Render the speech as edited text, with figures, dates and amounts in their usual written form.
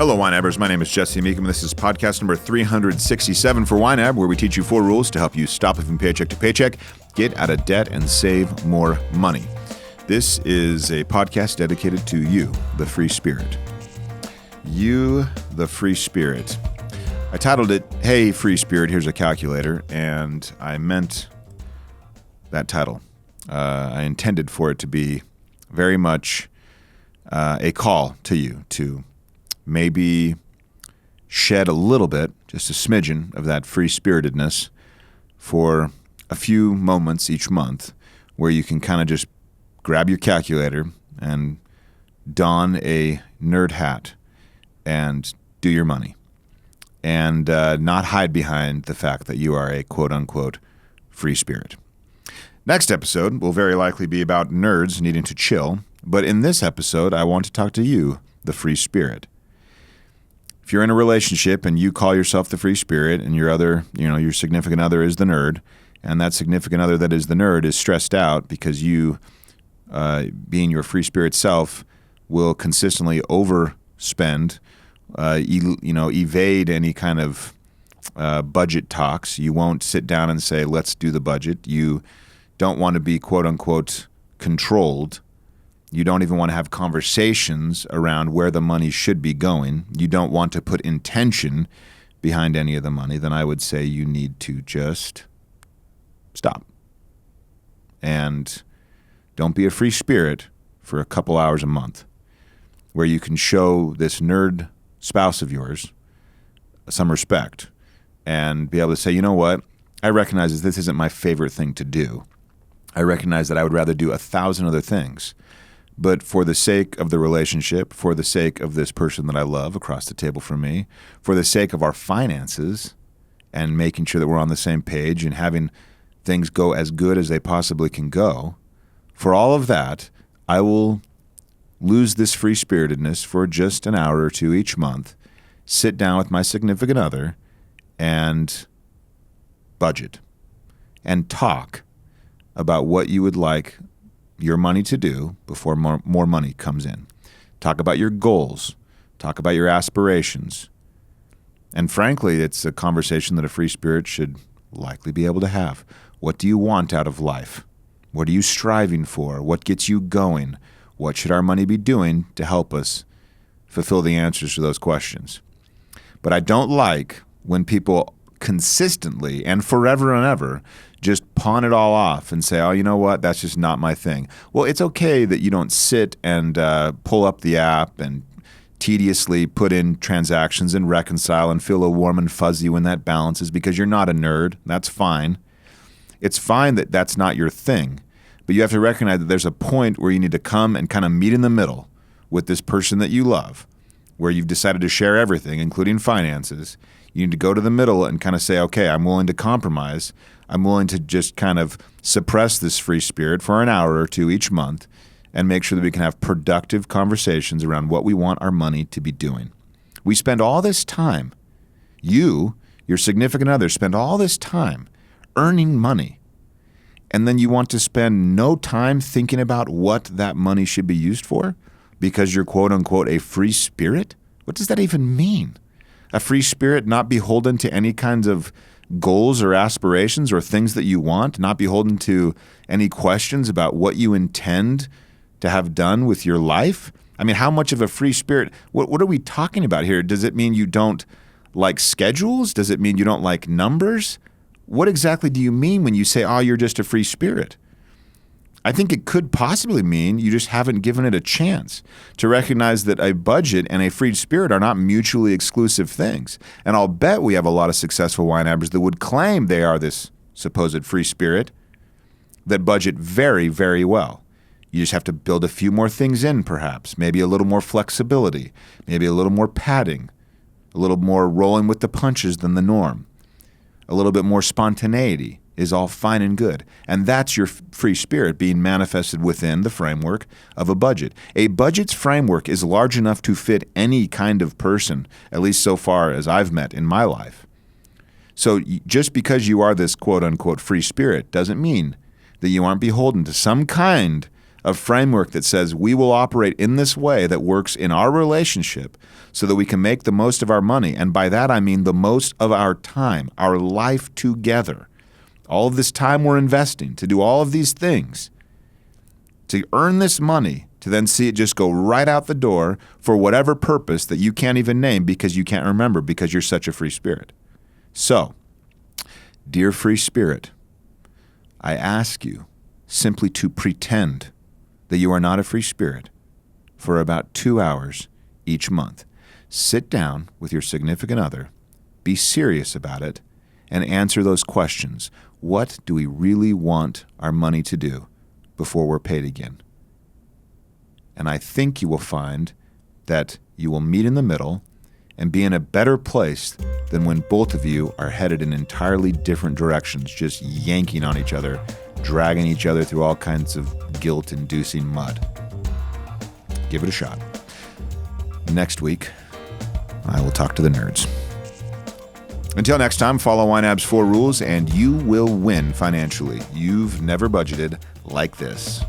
Hello, YNABers. My name is Jesse Meekum. This is podcast number 367 for YNAB, where we teach you 4 rules to help you stop living paycheck to paycheck, get out of debt, and save more money. This is a podcast dedicated to you, the free spirit. You, the free spirit. I titled it, Hey, Free Spirit, Here's a Calculator, and I meant that title. I intended for it to be very much a call to you to maybe shed a little bit, just a smidgen of that free-spiritedness for a few moments each month where you can kind of just grab your calculator and don a nerd hat and do your money and not hide behind the fact that you are a quote-unquote free spirit. Next episode will very likely be about nerds needing to chill, but in this episode, I want to talk to you, the free spirit. If you're in a relationship and you call yourself the free spirit and your significant other is the nerd, and that significant other that is the nerd is stressed out because you, being your free spirit self, will consistently overspend, evade any kind of budget talks. You won't sit down and say, let's do the budget. You don't want to be quote-unquote controlled. You don't even want to have conversations around where the money should be going. You don't want to put intention behind any of the money. Then I would say you need to just stop. And don't be a free spirit for a couple hours a month where you can show this nerd spouse of yours some respect and be able to say, you know what? I recognize that this isn't my favorite thing to do. I recognize that I would rather do 1,000 other things. But for the sake of the relationship, for the sake of this person that I love across the table from me, for the sake of our finances and making sure that we're on the same page and having things go as good as they possibly can go, for all of that, I will lose this free-spiritedness for just an hour or two each month, sit down with my significant other and budget and talk about what you would like your money to do before more money comes in. Talk about your goals. Talk about your aspirations. And frankly, it's a conversation that a free spirit should likely be able to have. What do you want out of life? What are you striving for? What gets you going? What should our money be doing to help us fulfill the answers to those questions? But I don't like when people consistently and forever and ever just pawn it all off and say, oh, you know what, that's just not my thing. Well, it's okay that you don't sit and pull up the app and tediously put in transactions and reconcile and feel a warm and fuzzy when that balances because you're not a nerd. That's fine. It's fine that that's not your thing. But you have to recognize that there's a point where you need to come and kind of meet in the middle with this person that you love, where you've decided to share everything, including finances. You need to go to the middle and kind of say, okay, I'm willing to compromise. I'm willing to just kind of suppress this free spirit for an hour or two each month and make sure that we can have productive conversations around what we want our money to be doing. We spend all this time, you, your significant other, spend all this time earning money, and then you want to spend no time thinking about what that money should be used for because you're quote-unquote a free spirit? What does that even mean? A free spirit not beholden to any kinds of goals or aspirations or things that you want, not beholden to any questions about what you intend to have done with your life? I mean, how much of a free spirit, what are we talking about here? Does it mean you don't like schedules? Does it mean you don't like numbers? What exactly do you mean when you say, oh, you're just a free spirit? I think it could possibly mean you just haven't given it a chance to recognize that a budget and a free spirit are not mutually exclusive things. And I'll bet we have a lot of successful YNABers that would claim they are this supposed free spirit that budget very, very well. You just have to build a few more things in, perhaps. Maybe a little more flexibility, maybe a little more padding, a little more rolling with the punches than the norm, a little bit more spontaneity. Is all fine and good. And that's your free spirit being manifested within the framework of a budget. A budget's framework is large enough to fit any kind of person, at least so far as I've met in my life. So just because you are this quote-unquote free spirit doesn't mean that you aren't beholden to some kind a framework that says we will operate in this way that works in our relationship so that we can make the most of our money. And by that, I mean the most of our time, our life together. All of this time we're investing to do all of these things, to earn this money, to then see it just go right out the door for whatever purpose that you can't even name because you can't remember because you're such a free spirit. So, dear free spirit, I ask you simply to pretend that you are not a free spirit for about 2 hours each month. Sit down with your significant other, be serious about it, and answer those questions. What do we really want our money to do before we're paid again? And I think you will find that you will meet in the middle and be in a better place than when both of you are headed in entirely different directions, just yanking on each other, dragging each other through all kinds of guilt-inducing mud. Give it a shot. Next week, I will talk to the nerds. Until next time, follow YNAB's 4 rules and you will win financially. You've never budgeted like this.